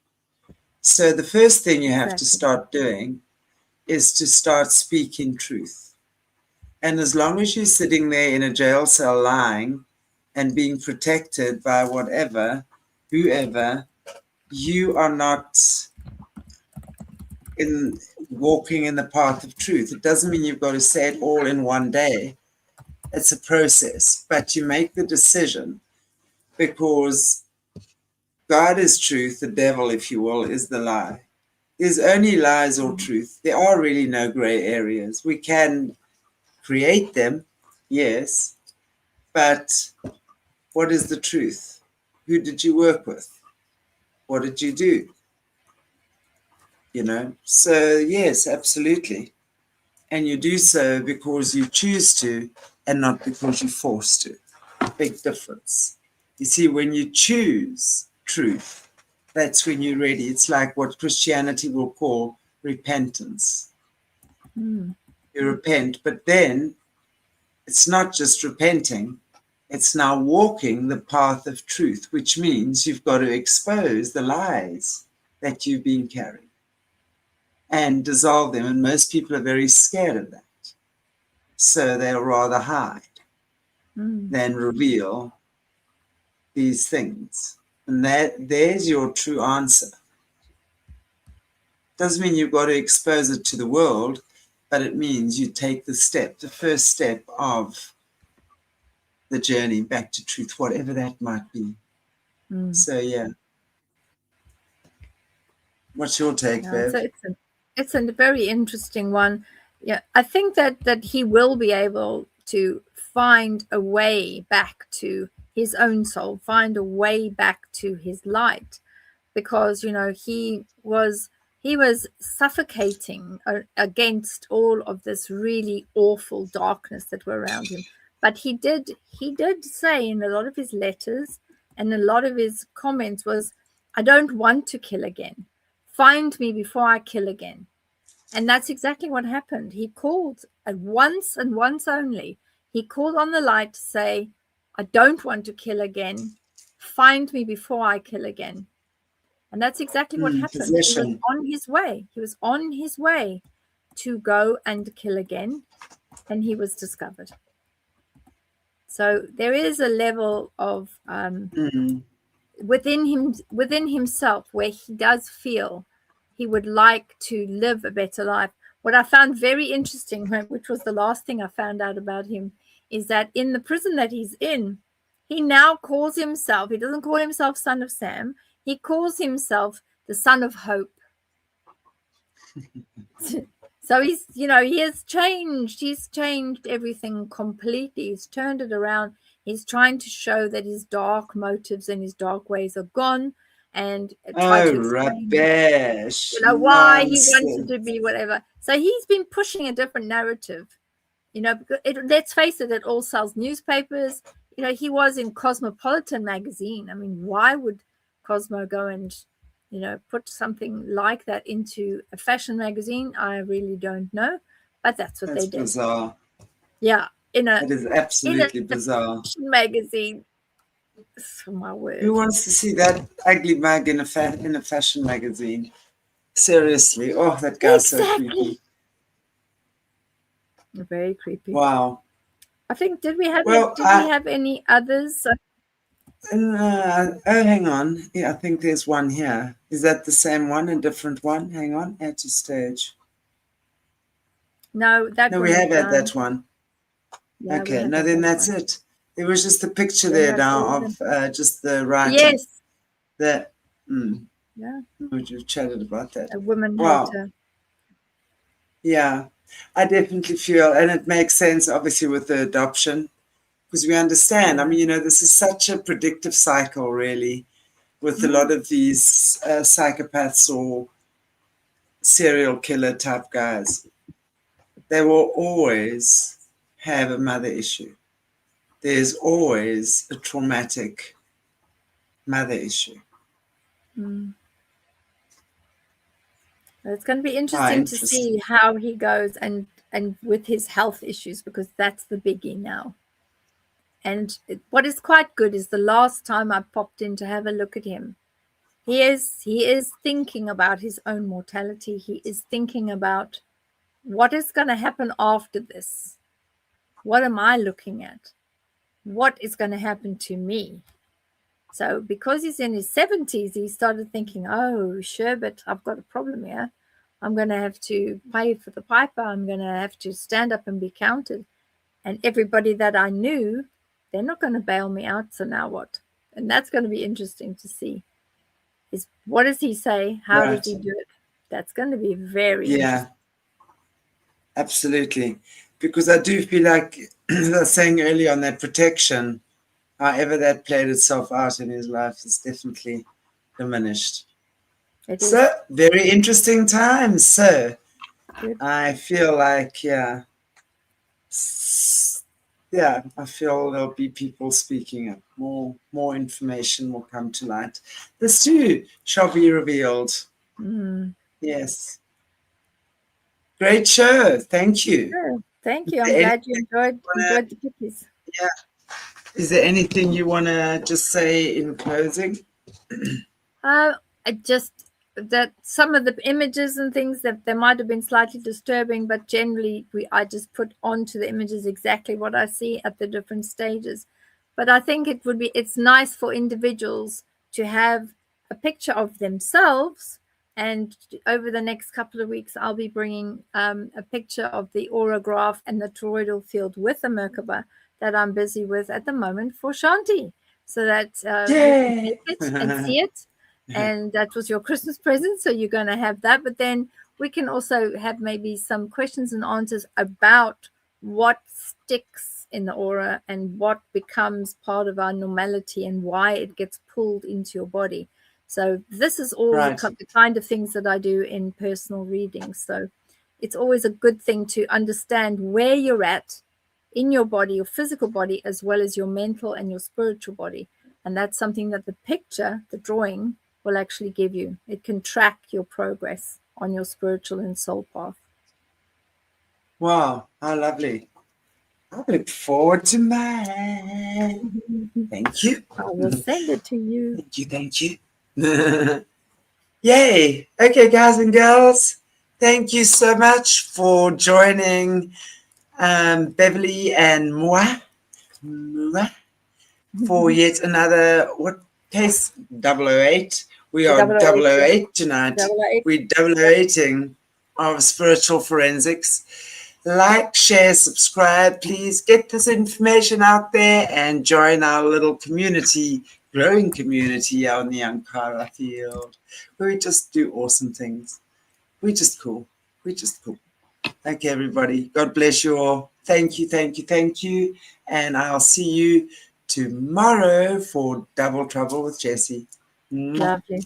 Speaker 1: So the first thing you have to start doing is to start speaking truth. And as long as you're sitting there in a jail cell lying and being protected by whoever, you are not walking in the path of truth. It doesn't mean you've got to say it all in one day. It's a process, but you make the decision, because God is truth, the devil, if you will, is the lie. There's only lies or truth. There are really no gray areas. We can create them, yes, but what is the truth? Who did you work with? What did you do? So yes, absolutely. And you do so because you choose to and not because you're forced to. Big difference. You see, when you choose truth, that's when you're ready. It's like what Christianity will call repentance. You repent, but then it's not just repenting. It's now walking the path of truth, which means you've got to expose the lies that you've been carrying and dissolve them. And most people are very scared of that. So they'll rather hide than reveal these things. And there's your true answer. Doesn't mean you've got to expose it to the world, but it means you take the first step of the journey back to truth, whatever that might be. So, yeah. What's your take, Bev?
Speaker 2: So it's a very interesting one. Yeah, I think that he will be able to find a way back to his own soul, find a way back to his light, because he was suffocating against all of this really awful darkness that were around him. But he did say in a lot of his letters and a lot of his comments was, I don't want to kill again. Find me before I kill again. And that's exactly what happened. He called at once and once only. He called on the light to say, I don't want to kill again. Find me before I kill again. And that's exactly what happened.
Speaker 1: Possession.
Speaker 2: He was on his way. He was on his way to go and kill again. And he was discovered. So there is a level of within himself where he does feel he would like to live a better life. What I found very interesting, which was the last thing I found out about him, is that in the prison that he's in, he now calls himself, he doesn't call himself Son of Sam, he calls himself the Son of Hope. So he's, he has changed. He's changed everything completely. He's turned it around. He's trying to show that his dark motives and his dark ways are gone, and try to explain,
Speaker 1: rubbish.
Speaker 2: Why he wanted to be whatever. So he's been pushing a different narrative. Because let's face it, it all sells newspapers. He was in Cosmopolitan magazine. I mean, why would Cosmo go and put something like that into a fashion magazine? I really don't know, but that's what they did.
Speaker 1: Bizarre.
Speaker 2: Yeah,
Speaker 1: it is absolutely bizarre.
Speaker 2: Fashion magazine. Oh, my word.
Speaker 1: Who wants to see that ugly mug in a fashion magazine? Seriously, that guy's so creepy.
Speaker 2: Very creepy.
Speaker 1: Wow.
Speaker 2: I think did we have any others?
Speaker 1: Hang on. Yeah, I think there's one here. Is that the same one? A different one? Hang on. Add to stage.
Speaker 2: No,
Speaker 1: we have had that one.
Speaker 2: Yeah,
Speaker 1: okay, no, then that's one. It. There was just a picture there now of just the writer.
Speaker 2: Yes.
Speaker 1: Yeah. We've chatted about that.
Speaker 2: A woman.
Speaker 1: Wow. Yeah, I definitely feel, and it makes sense, obviously, with the adoption. Because we understand, I mean, this is such a predictive cycle, really, with a lot of these psychopaths or serial killer type guys. They will always have a mother issue. There's always a traumatic mother issue.
Speaker 2: It's going to be interesting to see how he goes and with his health issues, because that's the biggie now. And what is quite good is the last time I popped in to have a look at him, he is thinking about his own mortality. He is thinking about what is going to happen after this. What am I looking at? What is going to happen to me? So because he's in his 70s, he started thinking, oh, sure, but I've got a problem here. I'm going to have to pay for the piper. I'm going to have to stand up and be counted. And everybody that I knew, they're not going to bail me out. So now what? And that's going to be interesting to see. What does he say? How does he do it? That's going to be very interesting.
Speaker 1: Absolutely. Because I do feel like I was saying earlier on, that protection, however that played itself out in his life, is definitely diminished. So very interesting times. So I feel like, I feel there'll be people speaking up. More information will come to light. This too shall be revealed. Yes. Great show. Thank you.
Speaker 2: Sure. Thank you. I'm glad you enjoyed the pictures.
Speaker 1: Yeah. Is there anything you want to just say in closing?
Speaker 2: I just that some of the images and things that they might have been slightly disturbing, but generally I just put onto the images exactly what I see at the different stages. But I think it's nice for individuals to have a picture of themselves. And over the next couple of weeks, I'll be bringing a picture of the aura graph and the toroidal field with the Merkaba that I'm busy with at the moment for Shanti, so that you can take it and see it. And that was your Christmas present, so you're going to have that. But then we can also have maybe some questions and answers about what sticks in the aura and what becomes part of our normality and why it gets pulled into your body. So this is all the kind of things that I do in personal readings. So it's always a good thing to understand where you're at in your body, your physical body, as well as your mental and your spiritual body. And that's something that the picture, the drawing, will actually give you. It can track your progress on your spiritual and soul path.
Speaker 1: Wow, how lovely. I look forward to mine. Thank you.
Speaker 2: I will send it to you.
Speaker 1: Thank you. Yay. Okay, guys and girls, thank you so much for joining Beverli and moi for yet another, what case? 008. We are 008 tonight.
Speaker 2: 008.
Speaker 1: We're 008ing of spiritual forensics. Like, share, subscribe. Please get this information out there and join our little community, growing community out in the Ankara field, where we just do awesome things. We're just cool. Okay, everybody. God bless you all. Thank you. And I'll see you tomorrow for Double Trouble with Jessie.
Speaker 2: Lovely.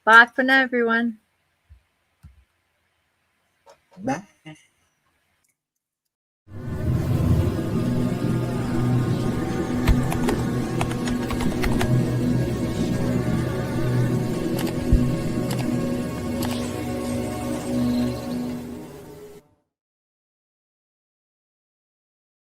Speaker 2: Bye for now, everyone.
Speaker 1: Bye.